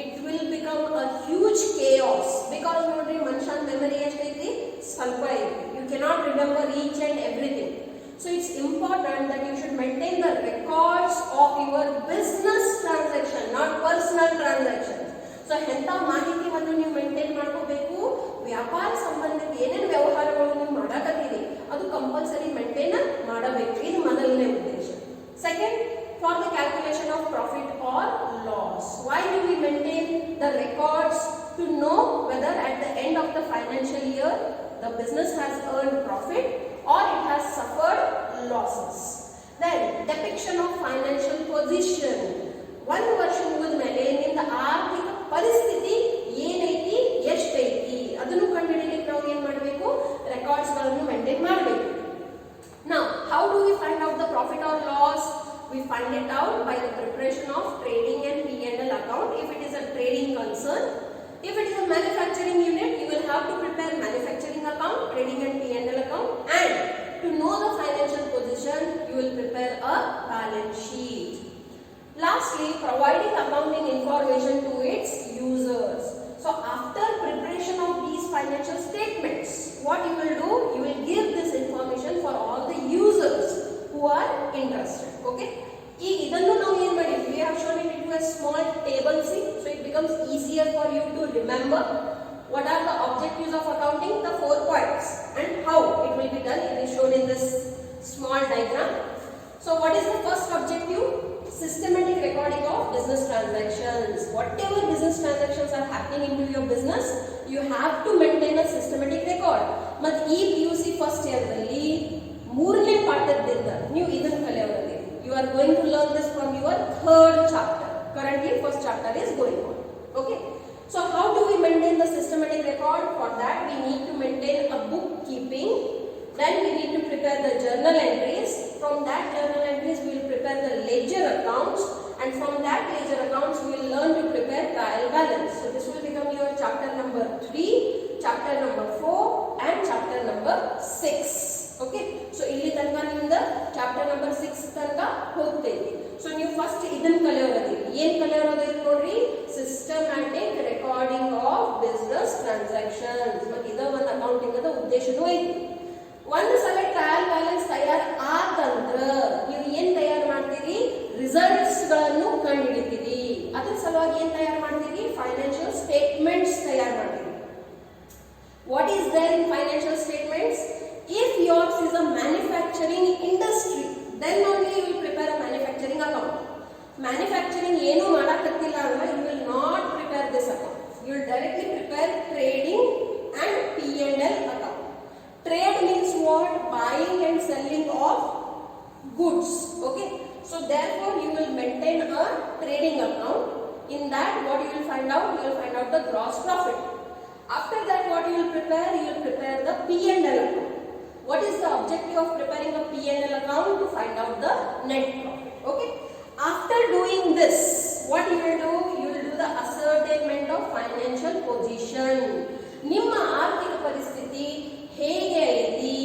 it will become a huge chaos. Because nodri manshan memory eštaithi ಸ್ವಲ್ಪ ಐತಿ, you cannot remember each and everything. So it's important that you should maintain the records of your business transaction, not personal transactions. So ಎಂಥ ಮಾಹಿತಿಯನ್ನು ನೀವು ಮೇಂಟೈನ್ ಮಾಡ್ಕೋಬೇಕು? ವ್ಯಾಪಾರ ಸಂಬಂಧಿತ ಏನೇನು ವ್ಯವಹಾರಗಳು ನೀವು ಮಾಡಕತ್ತೀರಿ ಅದು ಕಂಪಲ್ಸರಿ ಮೇಂಟೈನ್ ಮಾಡಬೇಕು. ಇದು ಮೊದಲನೇ ಉದ್ದೇಶ. Second, for the calculation of profit or loss. Why do we maintain the records? To know whether at the end of the financial year the business has earned profit or it has suffered losses. Then depiction of financial position. ಒಂದು ವರ್ಷ ಮುಗಿದ ಮೇಲೆ ನಿಮ್ದು ಆರ್ಥಿಕ ಪರಿಸ್ಥಿತಿ ಏನೈತಿ ಎಷ್ಟೈತಿ ಅದನ್ನು ಕಂಡುಹಿಡಿಯಲಿಕ್ಕೆ ನಾವು ಏನ್ ಮಾಡಬೇಕು, ರೆಕಾರ್ಡ್ಸ್ ಗಳನ್ನು ಮೇಂಟೈನ್ ಮಾಡಬೇಕು. Now how do we find out the profit or loss? We find it out by the preparation of trading and P&L account if it is a trading concern. If it is a manufacturing unit, you will have to prepare manufacturing account, trading and P&L account, and to know the financial position, you will prepare a balance sheet. Lastly, providing accounting information to its users. So after preparation of these financial statements, what you will do, you will give this information for all the users who are interested. Okay? Idannu now ಏನು ಮಾಡಿದ್ವಿ, we have shown it into a small table, see, so it becomes easier for you to remember what are the objectives of accounting, the 4 points, and how it will be done. It is shown in this small diagram. So what is the first objective? Systematic recording of business transactions. Whatever business transactions are happening into your business, you have to maintain a systematic record. But ಈ PUC first year ದಲ್ಲಿ ಮೂರನೇ ಪಾಠದಿಂದ ನೀವು ಇದನ್ನು ಕಲಿಯೋರಲ್ಲಿ you are going to learn this from your third chapter. Currently first chapter is going on. Okay, so how do we maintain the systematic record? For that we need to maintain a bookkeeping. Then we need to prepare the journal entries. From that journal entries we will prepare the ledger accounts, and from that ledger accounts we will learn to prepare trial balance. So this will become your chapter number 3, chapter number 4 and chapter number 6. Okay, so ಇಲ್ಲಿ ತನಕ ನಿಮ್ದು ಚಾಪ್ಟರ್ ನಂಬರ್ 6 ತನಕ ಹೋಗ್ತೈತಿ. ಸೊ ನೀವು ಫಸ್ಟ್ ಇದನ್ನ ಕಲಿಯೋರದಿ ಏನ್ ಕಲಿಯೋರದಿ ನೋಡ್ರಿ, systematic recording of business transactions. ಮತ್ತೆ ಇದ ಒಂದು ಅಕೌಂಟಿಂಗ್ ಅದ ಉದ್ದೇಶನೂ ಐತಿ. ಒಂದು ಸಲ ಟ್ರಯಲ್ ಬ್ಯಾಲೆನ್ಸ್ ತಯಾರು ಆದಂದ್ರ ನೀವು ಏನ್ ತಯಾರು ಮಾಡ್ತೀರಿ, ರಿಸಲ್ಟ್ಸ್ ಗಳನ್ನು ಕಂಡುಹಿಡಿತೀರಿ. ಅದ್ರ ಸಲುವಾಗಿ ಏನ್ ತಯಾರು ಮಾಡ್ತೀರಿ, ಫೈನಾನ್ಷಿಯಲ್ ಸ್ಟೇಟ್ಮೆಂಟ್ಸ್ ತಯಾರು ಮಾಡ್ತೀರಿ. What is there in financial statements? If yours is a manufacturing industry, then only you will prepare a manufacturing account. Manufacturing ಏನು ಮಾಡಕತ್ತಿಲ್ಲ ಅಂದ್ರೆ you will not prepare this account. You will directly prepare trading and P&L account. Trade means what? Buying and selling of goods. Okay, so therefore you will maintain a trading account. In that what you will find out? You will find out the gross profit. After that what you will prepare? You will prepare the P&L account. What is the objective of preparing a P&L account? To find out the net profit. Okay, after doing this what you will do? You will do the ascertainment of financial position. ನಿಮ್ಮ ಆರ್ಥಿಕ ಪರಿಸ್ಥಿತಿ ಹೇಗೆ ಐತಿ,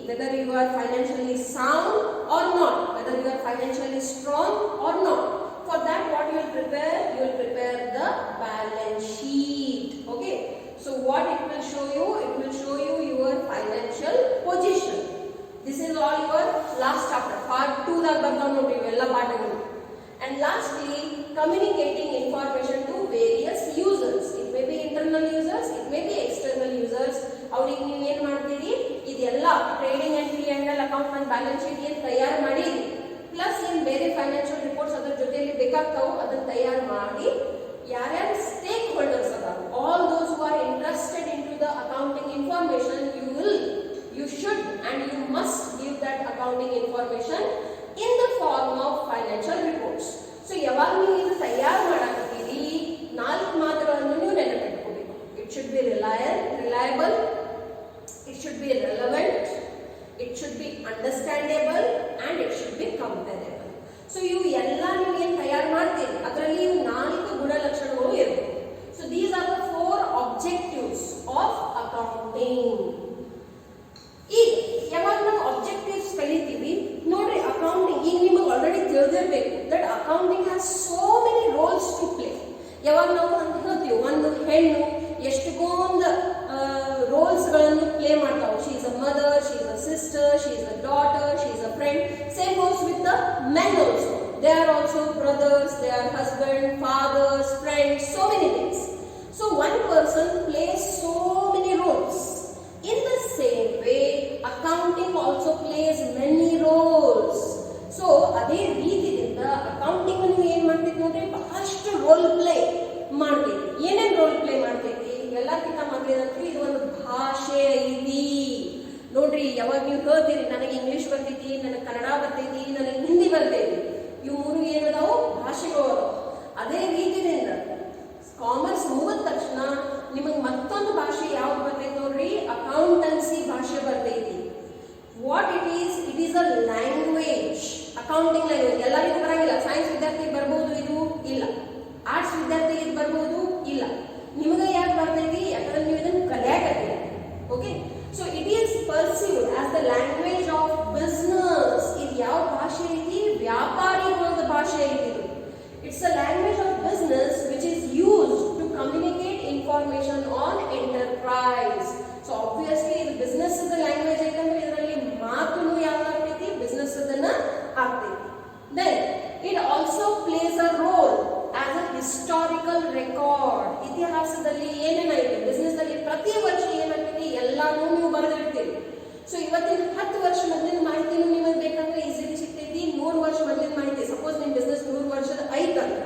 whether you are financially sound or not, whether you are financially strong or not. For that what you will prepare? You will prepare the balance sheet. Okay, so what it will show you? It will show you your financial position. This is all your last chapter, part 2 ದಾಗ ಬರ್ತಾವ ನೋಡ್ರಿ ಇವೆಲ್ಲ ಪಾಠಗಳು. And lastly, communicating information to various users. It may be internal users, it may be external users. ಅವ್ರಿಗೆ ನೀವು ಏನು ಮಾಡ್ತೀರಿ, ಇದೆಲ್ಲ ಟ್ರೇಡಿಂಗ್ ಅಂಡ್ P&L ಅಕೌಂಟ್ ಮತ್ತು ಬ್ಯಾಲೆನ್ಸ್ ಶೀಟ್ ಏನು ತಯಾರು ಮಾಡಿರಿ, ಪ್ಲಸ್ ಏನು ಬೇರೆ ಫೈನಾನ್ಷಿಯಲ್ ರಿಪೋರ್ಟ್ಸ್ ಅದ್ರ ಜೊತೆಯಲ್ಲಿ ಬೇಕಾಗ್ತಾವು ಅದನ್ನ ತಯಾರು ಮಾಡಿ ಯಾರ್ಯಾರು ಸ್ಟೇಕ್ ಹೋಲ್ಡರ್ಸ್ ಅದಾವ, all those who are interested into the accounting information, you should and you must give that accounting information in the form of financial reports. So ಯಾವಾಗ ನೀವು ಇದು ತಯಾರು ಮಾಡಕತ್ತೀರಿ 4 ಮಾತುಗಳನ್ನು ನೀವು ನೆನಪಿಟ್ಕೋಬೇಕು. It should be reliable, it should be relevant, it should be understandable and it should be comparable. So ಇವು ಎಲ್ಲ ನೀವು ಏನು ತಯಾರು ಮಾಡ್ತೀರಿ ಅದರಲ್ಲಿ ಇವು 4 ಗುಣಲಕ್ಷಣಗಳು ಇರಬೇಕು. So these are the 4 objectives of accounting. ಈಗ ಯಾವಾಗ ನಾವು objectives ಕಲಿತೀವಿ ನೋಡ್ರಿ, ಅಕೌಂಟಿಂಗ್ ಈಗ ನಿಮಗೆ ಆಲ್ರೆಡಿ ತಿಳಿದಿರಬೇಕು that accounting has so many roles to play. ಯಾವಾಗ ನಾವು ಅಂತ ಹೇಳ್ತೀವಿ ಒಂದು ಹೆಣ್ಣು ಎಷ್ಟೊಂದು ರೋಲ್ಸ್ ಗಳನ್ನು ಪ್ಲೇ ಮಾಡ್ತಾವೆ. She is a mother, she is a sister, she is a daughter, she is a friend. Same goes with the men also. They are also brothers, they are husband, fathers, friends, so many things. So one person plays so many roles. In the same way, accounting also plays many roles. So ಅದೇ ರೀತಿಯಿಂದ ಅಕೌಂಟಿಂಗ್ ಅನ್ನು ಏನು ಮಾಡ್ತೈತಿ ನೋಡ್ರಿ, ಬಹಳಷ್ಟು ರೋಲ್ ಪ್ಲೇ ಮಾಡ್ತೈತಿ. ಏನೇನು ರೋಲ್ ಪ್ಲೇ ಮಾಡ್ತೈತಿ? ಎಲ್ಲಕ್ಕಿಂತ ಮೊದಲೇನಂದ್ರೆ ಇದು ಒಂದು ಭಾಷೆ ಐತಿ. ಭಾಷೆಗಳು. ಅದೇ ರೀತಿಯಿಂದ ಕಾಮರ್ಸ್ ಮುಗಿದ ತಕ್ಷಣ ನಿಮಗೆ ಮತ್ತೊಂದು ಭಾಷೆ ಯಾವ್ದು ಬರ್ತೈತಿ ನೋಡ್ರಿ, ಅಕೌಂಟೆನ್ಸಿ ಭಾಷೆ ಬರ್ತೈತಿ. What it is a language, accounting language. ಎಲ್ಲರಿಗೂ ಬರಂಗಿಲ್ಲ. ಸೈನ್ಸ್ ವಿದ್ಯಾರ್ಥಿ ಬರ್ಬೋದು, ಇದು ಇಲ್ಲ. ಆರ್ಟ್ಸ್ ವಿದ್ಯಾರ್ಥಿ ಇದು ಬರ್ಬೋದು, ಇಲ್ಲ. ನಿಮಗೆ ಯಾಕೆ ಬರ್ತೈತಿ? ಯಾಕಂದ್ರೆ ನೀವು ಇದನ್ನು ಕಲಿಯಾಕತ್ತೀರಿ. Okay, so it is perceived as the language of business. ಇದು ಯಾವ ಭಾಷೆ ಐತಿ? ವ್ಯಾಪಾರಿಗಳ ಭಾಷೆ ಐತಿ. It's a language of business which is used to communicate information on enterprise. So obviously the business is the language aytandre idralli maatunu yavu agtೈತಿ, business adana agtೈತಿ. Then it also plays a role as a historical record. ಇತಿಹಾಸದಲ್ಲಿ ಏನೇನಾಯ್ತು business ದಲ್ಲಿ ಪ್ರತಿ ವರ್ಷ ಏನಾಗ್ತೈತಿ ಎಲ್ಲಾನು ನೀವು ಬರೆದಿರ್ತೀರಿ. ಸೊ ಇವತ್ತಿನ 10 ವರ್ಷ ಮೊದಲಿನ ಮಾಹಿತಿನೂ ನಿಮಗೆ ಬೇಕಂದ್ರೆ ಈಸಿಲಿ ಸಿಗ್ತೈತಿ. 100 ವರ್ಷ ಮೊದಲಿನ ಮಾಹಿತಿ, ಸಪೋಸ್ ನಿಮ್ಮ ಬಿಸ್ನೆಸ್ 100 ವರ್ಷದ ಐತಂದ್ರೆ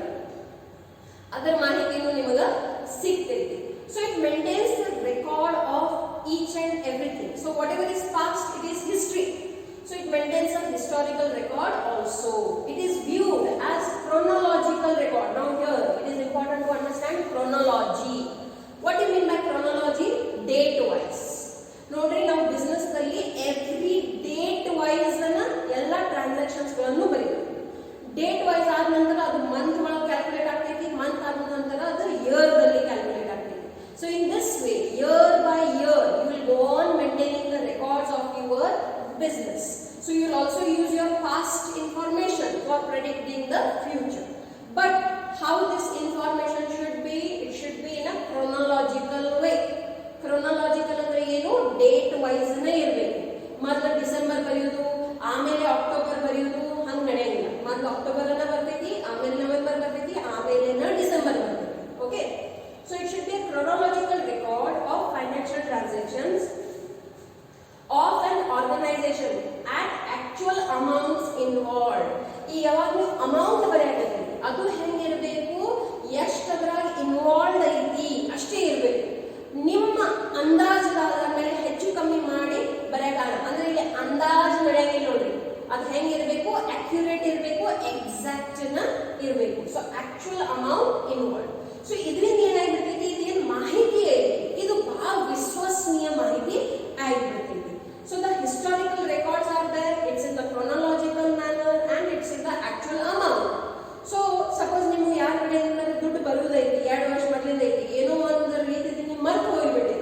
ಅದರ ಮಾಹಿತಿನೂ ನಿಮಗೆ ಸಿಗ್ತೈತಿ. So it maintains the record of each and everything. So what ever is past, it is history. So it maintains a historical record also. It is viewed as chronological record. Now here it is important to understand chronology. What do you mean by chronology? Date wise. ನೋಡ್ರಿ, ನಾವು ಬಿಸ್ನೆಸ್ ದಲ್ಲಿ ಎವ್ರಿ ಡೇಟ್ ವೈಸ್ ಅನ್ನ ಎಲ್ಲ ಟ್ರಾನ್ಸಾಕ್ಷನ್ಸ್ ಗಳನ್ನು ಬರೀತೀವಿ. ಡೇಟ್ ವೈಸ್ ಆದ ನಂತರ ಅದು ಮಂತ್ ಒಳಗೆ ಕ್ಯಾಲ್ಕುಲೇಟ್ ಆಗ್ತೈತಿ, ಮಂತ್ ಆದ ನಂತರ ಅದು ಇಯರ್ ದಲ್ಲಿ ಕ್ಯಾಲ್ಕುಲೇಟ್ ಆಗ್ತೈತಿ. So in this way year by year you will go on maintaining the records of your business. So you will also use your past information for predicting the future. But how this information should be? It should be in a chronological way. Chronological ಅಂದ್ರೆ ಏನು? ಡೇಟ್ ವೈಸ್ ನೇ ಇರಬೇಕು. ಮೊದಲು ಡಿಸೆಂಬರ್ ಬರೆಯೋದು, ಆಮೇಲೆ ಅಕ್ಟೋಬರ್ ಬರೆಯೋದು, ಹಂಗೆ ನಡೆಯಂಗಿಲ್ಲ. ಮೊದಲು ಅಕ್ಟೋಬರ್ ಅನ್ನ ಬರ್ತೈತಿ, ಆಮೇಲೆ ನವೆಂಬರ್ ಬರ್ತೈತಿ, ಆಮೇಲೆ ಡಿಸೆಂಬರ್ ಬರ್ತೈತಿ. Okay, so it should be a chronological record of financial transactions of an organization at actual amounts involved. ಈ ಯಾವಾಗ ನೀವು ಅಮೌಂಟ್ ಬರೆಯಕತ್ತೀರಿ ಅದು ಹೆಂಗಿರಬೇಕು? ಎಷ್ಟದ್ರಾಗ ಇನ್ವಾಲ್ವ್ ಐತಿ ಅಷ್ಟೇ ಇರಬೇಕು. ನಿಮ್ಮ ಅಂದಾಜುದಾದ ಮೇಲೆ ಹೆಚ್ಚು ಕಮ್ಮಿ ಮಾಡಿ ಬರೆಯಕಾಗ ಅಂದ್ರೆ ಇಲ್ಲಿ ಅಂದಾಜು ನಡೆಯಂಗಿಲ್ಲ ನೋಡ್ರಿ. ಅದು ಹೆಂಗಿರಬೇಕು? ಅಕ್ಯುರೇಟ್ ಇರಬೇಕು, ಎಕ್ಸಾಕ್ಟ್ ನ ಇರಬೇಕು. So actual amount involve. So ಇದರಿಂದ ಏನಾಗ್ಬಿಡ್ತೈತಿ? ಇದೇನು ಮಾಹಿತಿ ಐತಿ ಇದು ಬಹಳ ವಿಶ್ವಸನೀಯ ಮಾಹಿತಿ ಆಗಿಬಿಡ್ತೈತಿ. So the historical records are there, it's in the chronological manner and it's in the actual amount. So suppose ನಿಮಗೆ ಯಾರ ಕಡೆಯಿಂದ ದುಡ್ಡು ಬರುವುದೈತಿ, 2 ವರ್ಷ ಮೊದಲಿಂದ ಐತಿ, ಏನೋ ಒಂದು ರೀತಿಯಲ್ಲಿ ನೀವು ಮರೆತು ಹೋಗ್ಬಿಟ್ಟಿರಿ.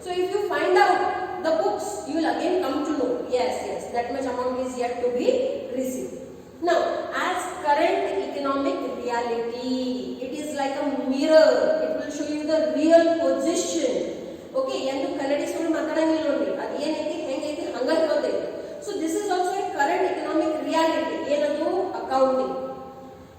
So if you find out the books, you will again come to know, yes, that much amount is yet to be received. Now, as current economic reality, it is like a mirror, it will show you the real position. Okay, ಎಂದು ಕನ್ನಡಿ ಸುಳ್ಳು ಮಾತಾಡಂಗಿಲ್ಲ ನೋಡ್ರಿ, ಅದು ಏನೈತಿ ಹೆಂಗೈತಿ ಹಂಗ ಹೇಳ್ತೈತಿ. So this is also a current economic reality. ಏನದು? Accounting.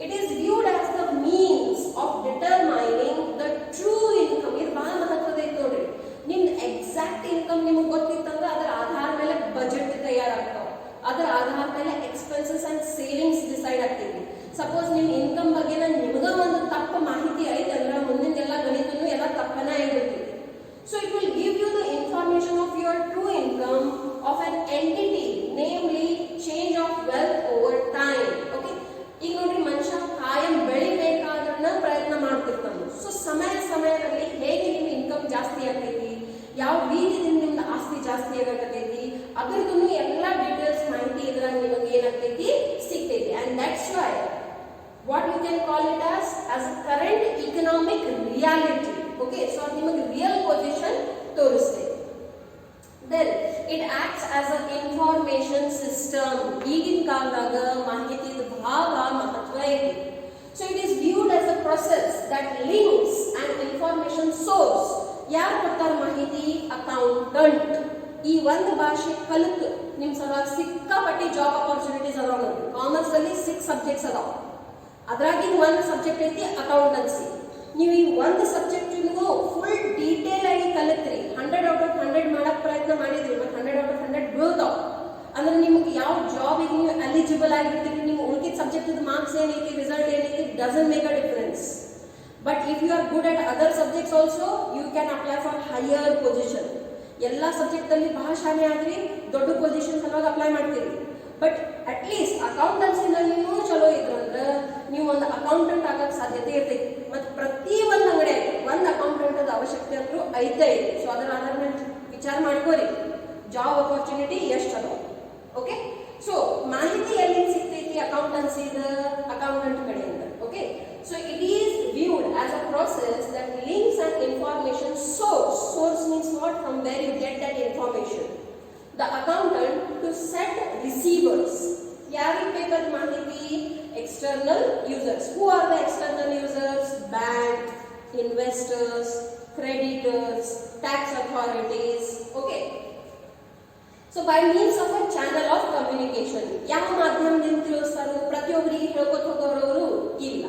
It is viewed as the means of determining the true income. ಇದು ಬಹಳ ಮಹತ್ವದ ಐತಿ ನೋಡ್ರಿ. ನಿಮ್ದು ಎಕ್ಸಾಕ್ಟ್ ಇನ್ಕಮ್ ನಿಮಗೆ ಗೊತ್ತಿತ್ತಂದ್ರೆ ಅದರ ಆಧಾರ ಮೇಲೆ ಬಜೆಟ್ ತಯಾರಾಗ್ತಾವ, ಅದರ ಆಧಾರ ಮೇಲೆ ಎಕ್ಸ್ಪೆನ್ಸಸ್ ಅಂಡ್ ಸೇವಿಂಗ್ಸ್ ಡಿಸೈಡ್ ಆಗ್ತೈತಿ. ಸಪೋಸ್ ನಿಮ್ ಇನ್ಕಮ್ ಬಗ್ಗೆ ನಿಮಗ ಒಂದು ತಪ್ಪ ಮಾಹಿತಿ ಐತಿ ಅಂದ್ರೆ ಮುಂದಿನ ಎಲ್ಲ ಗಣಿತನು ಎಲ್ಲ ತಪ್ಪನ ಆಗಿರ್ತೈತಿ. So it will give you the information of your true income of an entity, namely change of wealth over time. Okay, ಈಗ ನೋಡ್ರಿ, ಮನುಷ್ಯ ಕಾಯಂ ಬೆಳಿಬೇಕಾದ್ರನ್ನ ಪ್ರಯತ್ನ ಮಾಡ್ತಿರ್ತಾನೆ. ಸೊ ಸಮಯದಲ್ಲಿ ಹೇಗೆ ನಿಮ್ಮ ಇನ್ಕಮ್ ಜಾಸ್ತಿ ಆಗ್ತೈತಿ, ಯಾವ ರೀತಿಯಿಂದ ನಿಮ್ದು ಆಸ್ತಿ ಜಾಸ್ತಿ ಆಗತೈತಿ, ಅದ್ರದ್ದು ಎಲ್ಲ ಡೀಟೇಲ್ಸ್ ಮಾಹಿತಿ ಇದ್ರಾಗ ನಿಮಗೆ ಏನಾಗ್ತೈತಿ ಸಿಗ್ತೈತಿ. And that's why what you can call it as a current economic reality. Okay, so ನಿಮಗೆ ರಿಯಲ್ ಪೊಸಿಷನ್ ತೋರಿಸ್ತೈತಿ. Then it acts as an information system. ಈಗಿನ ಕಾಲದಾಗ ಮಾಹಿತಿದ ಬಹಳ ಮಹತ್ವ ಐತಿ. So it is viewed as a process that links an information source. ಯಾರು ಕೊಡ್ತಾರ ಮಾಹಿತಿ? ಅಕೌಂಟೆಂಟ್. ಈ ಒಂದು ಭಾಷೆ ಕಲಿತು ನಿಮ್ ಸಲುವಾಗಿ ಸಿಕ್ಕಾಪಟ್ಟಿ ಜಾಬ್ ಅಪರ್ಚುನಿಟೀಸ್ ಅದಾವ ನೋಡಿ. ಕಾಮರ್ಸ್ ಅಲ್ಲಿ 6 ಸಬ್ಜೆಕ್ಟ್ಸ್ ಅದಾವ, ಅದ್ರಾಗಿನ ಒಂದು ಸಬ್ಜೆಕ್ಟ್ ಐತಿ ಅಕೌಂಟೆನ್ಸಿ. ನೀವು ಈ ಒಂದು ಸಬ್ಜೆಕ್ಟ್ ಫುಲ್ ಡೀಟೇಲ್ ಆಗಿ ಕಲಿತ್ರಿ, 100 ಔಟ್ ಆಫ್ 100 ಮಾಡಕ್ ಪ್ರಯತ್ನ ಮಾಡಿದ್ರಿ, ಮತ್ತೆ 100 ಔಟ್ ಆಫ್ 100 ಬೀಳ್ತಾವ ಅಂದ್ರೆ ನಿಮ್ಗೆ ಯಾವ ಜಾಬಿಗೆ ನೀವು ಎಲಿಜಿಬಲ್ ಆಗಿರ್ತೀರಿ. ನೀವು ಉಳಿದ ಸಬ್ಜೆಕ್ಟ್ ಮಾರ್ಕ್ಸ್ ಏನೈತಿ, ರಿಸಲ್ಟ್ ಏನೈತಿ, doesn't make a difference. But if you are good at other subjects also you can apply for higher position. ಎಲ್ಲ ಸಬ್ಜೆಕ್ಟ್ ಅಲ್ಲಿ ಬಹಳ ಶಾಲೆ ಆದ್ರಿ, ದೊಡ್ಡ ಪೊಸಿಷನ್ ಸಲುವಾಗಿ ಅಪ್ಲೈ ಮಾಡ್ತೀರಿ. ಬಟ್ ಅಟ್ ಲೀಸ್ಟ್ ಅಕೌಂಟೆನ್ಸಿನಲ್ಲಿನೂ ಚಲೋ ಇದ್ರು ಅಂದ್ರೆ ನೀವು ಒಂದು ಅಕೌಂಟೆಂಟ್ ಆಗಕ್ಕೆ ಸಾಧ್ಯತೆ ಇರ್ತೈತಿ. ಮತ್ತು ಪ್ರತಿ ಒಂದು ಅಂಗಡಿ ಒಂದು ಅಕೌಂಟೆಂಟ್ ಅವಶ್ಯಕತೆ ಅಂತೂ ಐತೆ ಇದೆ. ಸೊ ಅದರ ಆಧಾರ ಮೇಲೆ ವಿಚಾರ ಮಾಡ್ಕೋರಿ ಜಾಬ್ ಅಪರ್ಚುನಿಟಿ ಎಷ್ಟು ಅದಾವ. ಓಕೆ, ಸೊ ಮಾಹಿತಿ ಎಲ್ಲಿಂದ ಸಿಗ್ತೈತಿ ಅಕೌಂಟೆನ್ಸಿದ ಅಕೌಂಟೆಂಟ್ ಕಡೆಯಿಂದ. Okay, so it is viewed as a process that links an information source. Source means what? From where you get that information. The accountant to set receivers. ಯಾರಿಗೆ ಬೇಕಾದ ಮಾಹಿತಿ? External users. Who are the external users? Bank, investors, creditors, tax authorities. Okay. So by means of a channel of communication. ಯಾವ ಮಾಧ್ಯಮದಿಂದ ತಿಳಿಸ್ತಾರೋ? ಪ್ರತಿಯೊಬ್ಬರಿಗೆ ಹೇಳ್ಕೊತ ಹೋಗೋರು ಇಲ್ಲ.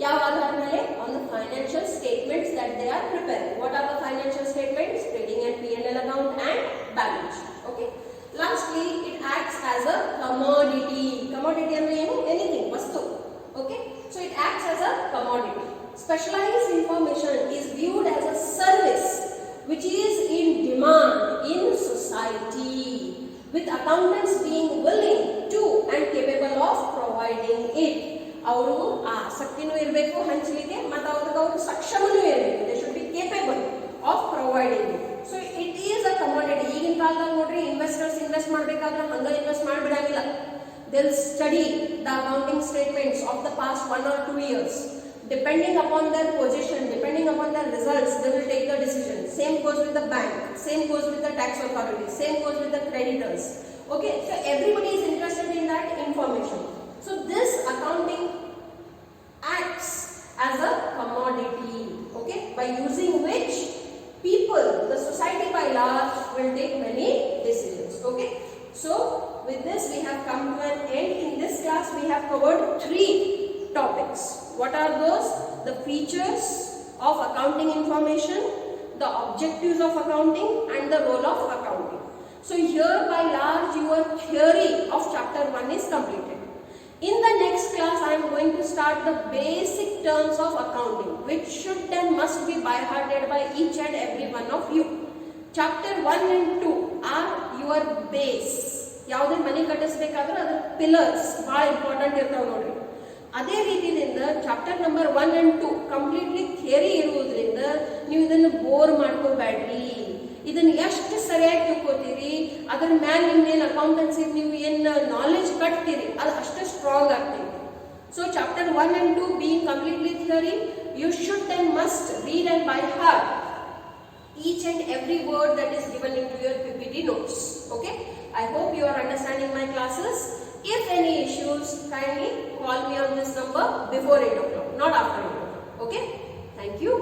ಯಾವ ಆಧಾರ ಮೇಲೆ? On the financial statements that they are preparing. What are the financial statements? Trading and P&L account and balance sheet. Okay. Lastly, it acts as a commodity. Commodity ಅಂದ್ರೆ ಏನು? Anything, ವಸ್ತು. Okay. So it acts as a commodity. Specialized information is viewed as a service which is in demand in society, with accountants being willing to and capable of providing it. ಅವರು ಆಸಕ್ತಿನೂ ಇರಬೇಕು ಹಂಚಲಿಕ್ಕೆ, ಮತ್ತು ಅವ್ರಿಗೆ ಸಕ್ಷಮನೂ ಇರಬೇಕು. They should be capable of providing it. So it is a commodity. ಈಗಿನ ಕಾಲದಾಗ ನೋಡ್ರಿ, ಇನ್ವೆಸ್ಟರ್ಸ್ ಇನ್ವೆಸ್ಟ್ ಮಾಡಬೇಕಾದ್ರೆ ಹಂಗ ಇನ್ವೆಸ್ಟ್ ಮಾಡಿಬಿಡಂಗಿಲ್ಲ. They will study the accounting statements of the past 1 or 2 years. Depending upon their position, depending upon their results, they will take the decision. Same goes with the bank, same goes with the tax authority, same goes with the creditors. Okay, so everybody is interested in that information. So this accounting acts as a commodity, okay, by using which people, the society by large, will take many decisions. Okay, so with this we have come to an end. In this class we have covered 3 topics. What are those? The features of accounting information, the objectives of accounting, and the role of accounting. So here by large your theory of chapter 1 is completed. In the next class I am going to start the basic terms of accounting, which should and must be by hearted by each and every one of you. Chapter 1 and 2 are your base. ಯಾವುದೇ ಮನೆ ಕಟ್ಟಿಸಬೇಕಾದ್ರೆ ಅದರ ಪಿಲ್ಲರ್ಸ್ ಬಹಳ ಇಂಪಾರ್ಟೆಂಟ್ ಇರ್ತಾವೆ ನೋಡ್ರಿ. ಅದೇ ರೀತಿಯಿಂದ chapter number 1 and 2 completely theory ಇರುವುದರಿಂದ ನೀವು ಇದನ್ನು ಬೋರ್ ಮಾಡ್ಕೋಬೇಡ್ರಿ. ಇದನ್ನು ಎಷ್ಟು ಸರಿಯಾಗಿ ತಿಳ್ಕೊತೀರಿ, ಅದರ ಮ್ಯಾಲೆ ನಿಮ್ಮೇನು ಅಕೌಂಟೆನ್ಸಿ ನೀವು ಏನು ನಾಲೆಜ್ ಕಟ್ತೀರಿ ಅದು ಅಷ್ಟು ಸ್ಟ್ರಾಂಗ್ ಆಗ್ತೈತಿ. So chapter 1 and 2 being completely theory, you should and must read and by heart each and every word that is given into your PPT notes. Okay, I hope you are understanding my classes. If any issues, kindly call me on this number before 8 o'clock, not after 8 o'clock. Okay, thank you.